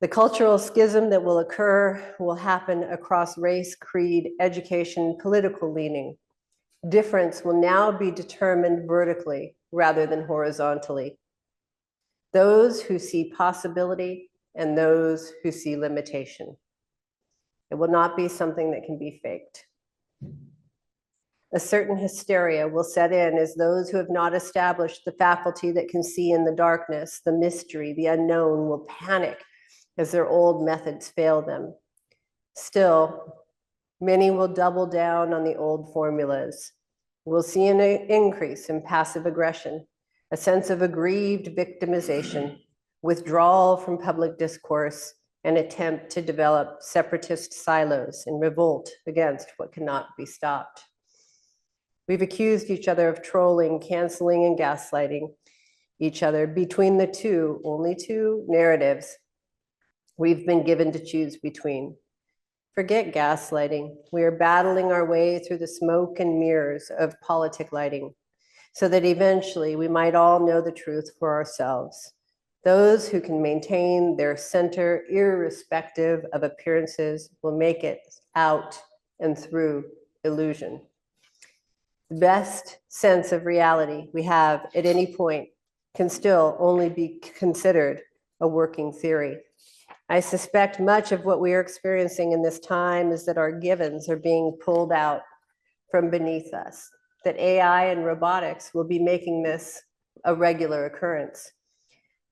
The cultural schism that will occur will happen across race, creed, education, political leaning. Difference will now be determined vertically rather than horizontally. Those who see possibility and those who see limitation. It will not be something that can be faked. A certain hysteria will set in as those who have not established the faculty that can see in the darkness, the mystery, the unknown will panic as their old methods fail them. Still, many will double down on the old formulas. We'll see an increase in passive aggression, a sense of aggrieved victimization, withdrawal from public discourse, and attempt to develop separatist silos in revolt against what cannot be stopped. We've accused each other of trolling, canceling, and gaslighting each other. Between the two, only two narratives we've been given to choose between. Forget gaslighting. We are battling our way through the smoke and mirrors of politic lighting so that eventually we might all know the truth for ourselves. Those who can maintain their center irrespective of appearances will make it out and through illusion. The best sense of reality we have at any point can still only be considered a working theory. I suspect much of what we are experiencing in this time is that our givens are being pulled out from beneath us, that AI and robotics will be making this a regular occurrence.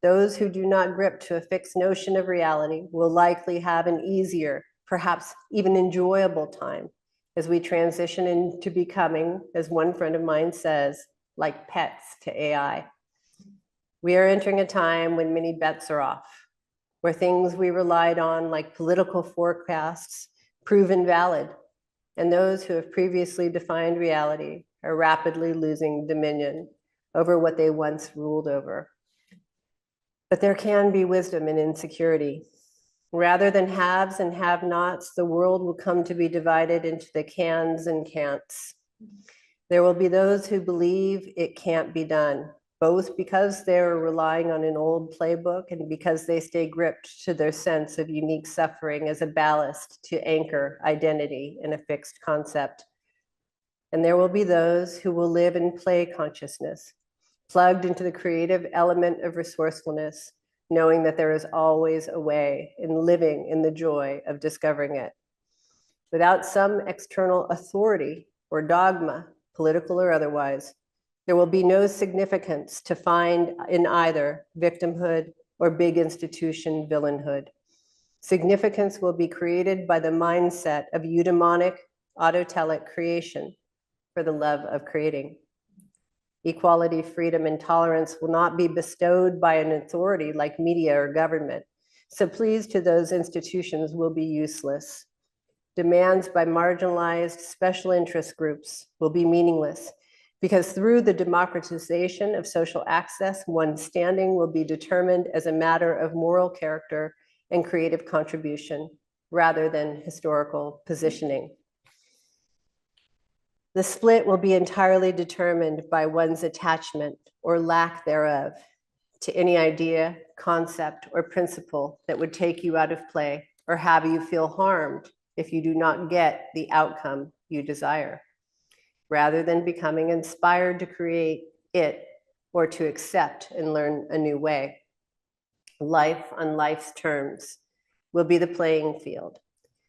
Those who do not grip to a fixed notion of reality will likely have an easier, perhaps even enjoyable time as we transition into becoming, as one friend of mine says, like pets to AI. We are entering a time when many bets are off, where things we relied on, like political forecasts, prove invalid, and those who have previously defined reality are rapidly losing dominion over what they once ruled over. But there can be wisdom in insecurity. Rather than haves and have-nots, the world will come to be divided into the cans and can'ts. There will be those who believe it can't be done, both because they're relying on an old playbook and because they stay gripped to their sense of unique suffering as a ballast to anchor identity in a fixed concept. And there will be those who will live in play consciousness, plugged into the creative element of resourcefulness, knowing that there is always a way, in living in the joy of discovering it. Without some external authority or dogma, political or otherwise, there will be no significance to find in either victimhood or big institution villainhood. Significance will be created by the mindset of eudaimonic, autotelic creation for the love of creating. Equality, freedom, and tolerance will not be bestowed by an authority like media or government. So pleas to those institutions will be useless. Demands by marginalized special interest groups will be meaningless because through the democratization of social access, one's standing will be determined as a matter of moral character and creative contribution rather than historical positioning. The split will be entirely determined by one's attachment or lack thereof to any idea, concept, or principle that would take you out of play or have you feel harmed if you do not get the outcome you desire, rather than becoming inspired to create it or to accept and learn a new way. Life on life's terms will be the playing field.